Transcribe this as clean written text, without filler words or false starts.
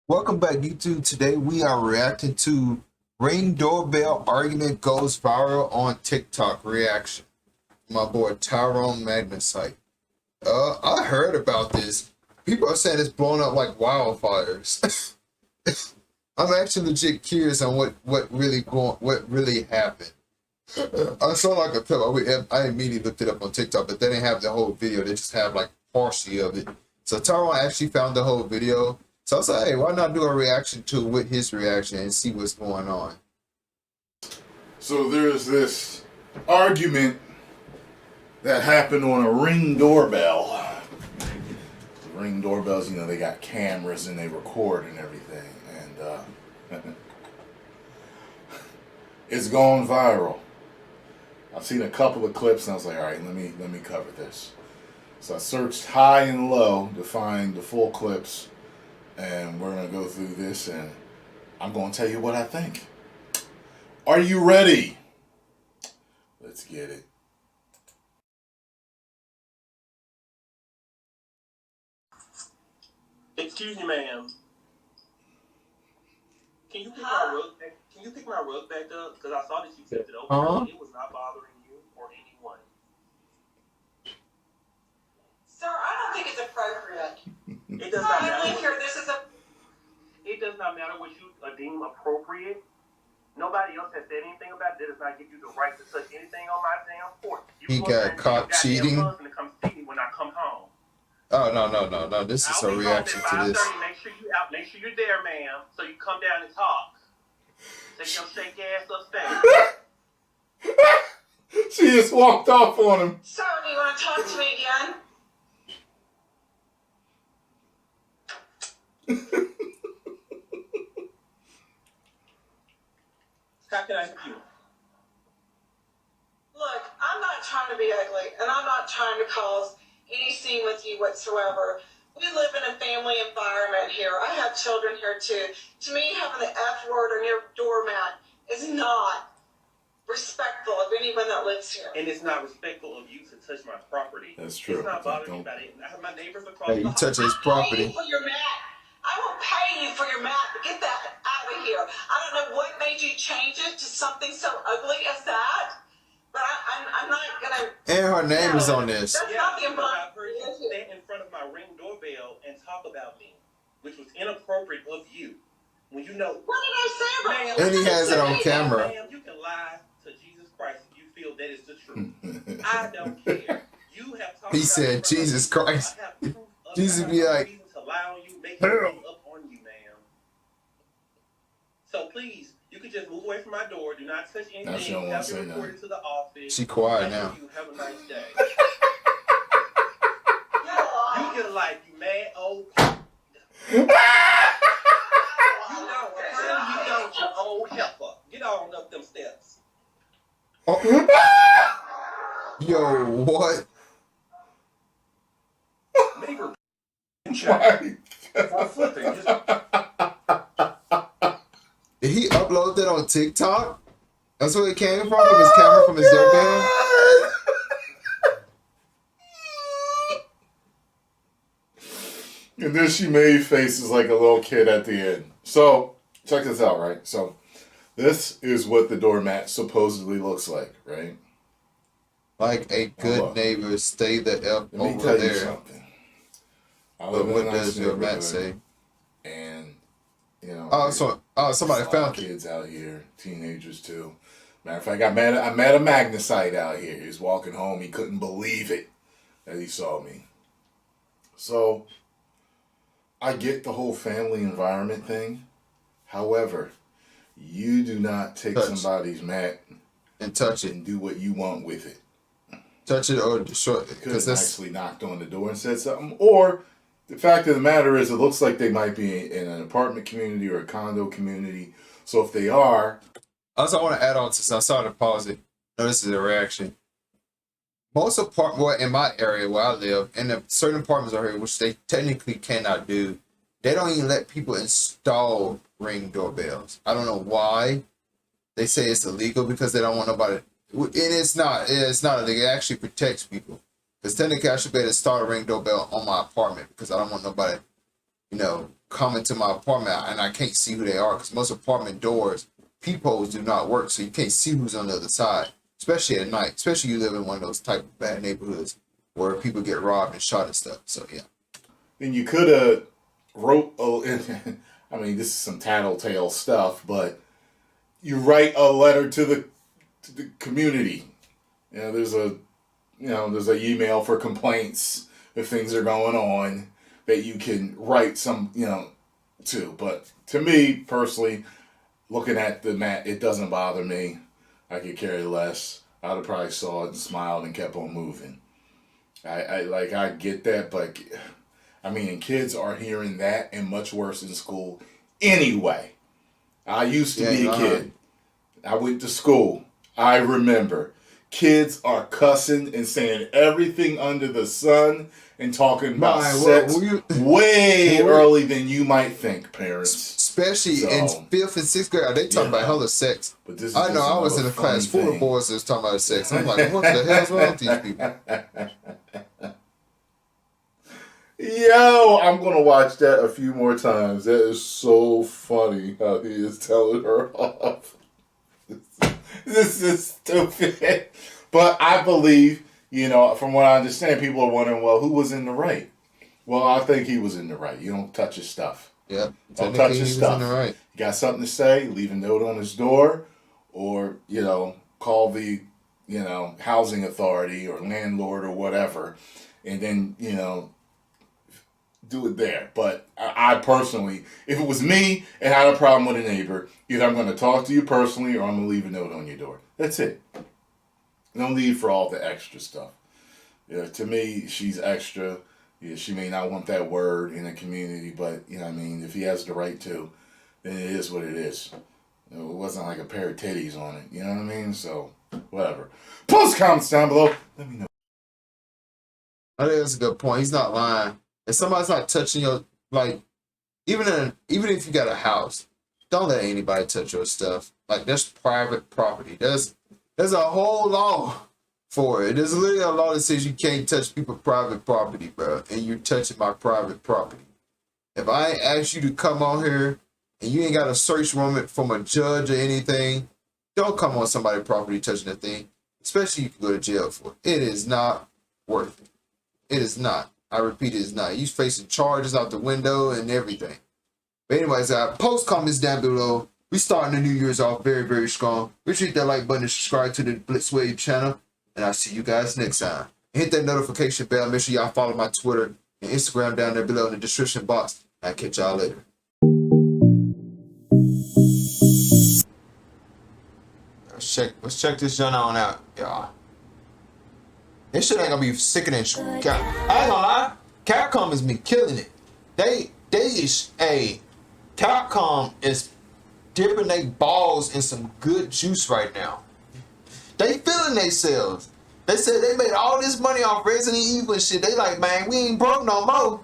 Welcome back, YouTube. Today we are reacting to Ring Doorbell Argument Goes Viral on TikTok reaction. My boy Tyrone Magnesite. I heard about this. People are saying it's blowing up like wildfires. I'm actually legit curious on what really happened. I saw like a clip. I immediately looked it up on TikTok, but they didn't have the whole video. They just have like partially of it. So Tyrone actually found the whole video. So I was like, hey, why not do a reaction to it with his reaction and see what's going on? So there's this argument that happened on a Ring doorbell. The Ring doorbells, they got cameras and they record and everything. And it's gone viral. I've seen a couple of clips and I was like, all right, let me cover this. So I searched high and low to find the full clips. And we're going to go through this, and I'm going to tell you what I think. Are you ready? Let's get it. Excuse me, ma'am. Can you pick my rug back? Can you pick my rug back up? Because I saw that you tipped it over. It was not bothering you or anyone. Sir, I don't think it's appropriate. It does not matter. It does not matter what you deem appropriate. Nobody else has said anything about it. That does not give you the right to touch anything on my damn porch. He got caught cheating. To come see me when I come home. Oh no! This is a reaction to this. Make sure you out. Make sure you're there, ma'am. So you come down and talk. Take your shake ass upstairs. She just walked off on him. Sir, do you want to talk to me again? How can I help you? Look, I'm not trying to be ugly, and I'm not trying to cause any scene with you whatsoever. We live in a family environment here. I have children here too. To me, having the F word on your doormat is not respectful of anyone that lives here. And it's not respectful of you to touch my property. That's true. It's not bothering me about it. I have my neighbors across Hey, you touch his property. For your mat. I will pay you for your mat, but get that out of here. I don't know what made you change it to something so ugly as that, but I'm not gonna. And her name is on this. That's not the environment. I've heard you stand in front of my Ring doorbell and talk about me, which was inappropriate of you. When you know. What did I say about you? And he has it on camera. Ma'am, you can lie to Jesus Christ if you feel that is the truth. I don't care. You have talked He about said, Jesus Christ. Jesus be like, to lie on you, make it up on you, ma'am. So please, you can just move away from my door. Do not touch anything. Now she don't want to say nothing. To the office. She quiet now. You have a nice day. You get a life, you mad old. You don't, you old heifer. Get on up them steps. oh. Yo, what? Neighbor. Did he upload that on TikTok? That's where it came from his camera, from his doorbell? And then she made faces like a little kid at the end. So, check this out, right? So, this is what the doormat supposedly looks like, right? Like a good neighbor, stay the F Let me over tell there. you something. But what does your mat say? And, somebody found it. Kids out here, teenagers too. Matter of fact, I met a Magnesite out here. He was walking home. He couldn't believe it that he saw me. So, I get the whole family environment thing. However, you do not take somebody's mat and touch it and do what you want with it. Touch it or destroy it. Because that's actually knocked on the door and said something. Or the fact of the matter is, it looks like they might be in an apartment community or a condo community. So if they are. Also, I want to add on to this. I saw to pause it. No, this is a reaction. Most apartments, in my area where I live, and certain apartments are here, which they technically cannot do, they don't even let people install Ring doorbells. I don't know why. They say it's illegal because they don't want nobody. And it's not illegal. It actually protects people. Because technically I should be able to start a Ring doorbell on my apartment because I don't want nobody come into my apartment and I can't see who they are, because most apartment doors, peepholes do not work, so you can't see who's on the other side, especially at night, especially you live in one of those type of bad neighborhoods where people get robbed and shot and stuff. So yeah. Then you could have wrote, I mean, this is some tattletale stuff, but you write a letter to the community. There's an email for complaints if things are going on that you can write some, to. But to me personally, looking at the mat, it doesn't bother me. I could care less. I'd have probably saw it and smiled and kept on moving. I get that, but I mean, and kids are hearing that and much worse in school anyway. I used to be a kid. I went to school. I remember. Kids are cussing and saying everything under the sun and talking about sex way early than you might think, parents. Especially in 5th and 6th grade, they talking about hella sex. But this is I know, I was in a class full of boys that was talking about sex. I'm like, what the hell's wrong with these people? Yo, I'm gonna watch that a few more times. That is so funny how he is telling her off. This is stupid. But I believe, from what I understand, people are wondering, well, who was in the right? Well, I think he was in the right. You don't touch his stuff. Yeah. Don't touch his stuff. In the right. You got something to say, leave a note on his door, or, call the, housing authority or landlord or whatever, and then, do it there. But I personally, if it was me and I had a problem with a neighbor, either I'm going to talk to you personally or I'm going to leave a note on your door. That's it. No need for all the extra stuff. To me, she's extra. Yeah, she may not want that word in the community, but, if he has the right to, then it is what it is. It wasn't like a pair of titties on it. You know what I mean? So, whatever. Post comments down below. Let me know. I think that's a good point. He's not lying. If somebody's not touching your, even if you got a house, don't let anybody touch your stuff. That's private property. There's a whole law for it. There's literally a law that says you can't touch people's private property, bro. And you're touching my private property. If I ask you to come on here and you ain't got a search warrant from a judge or anything, don't come on somebody's property touching that thing. Especially you can go to jail for it. It is not worth it. It is not. I repeat, it is not. You facing charges out the window and everything. But anyways, post comments down below. We starting the New Year's off very, very strong. Make sure you hit that like button and subscribe to the Blitzwave channel. And I'll see you guys next time. And hit that notification bell. Make sure y'all follow my Twitter and Instagram down there below in the description box. I'll catch y'all later. Let's check this joint on out, y'all. This shit ain't gonna be sickening. I ain't gonna lie. Capcom is me killing it. Capcom is dipping their balls in some good juice right now. They feeling themselves. They said they made all this money off Resident Evil and shit. They like, man, we ain't broke no more.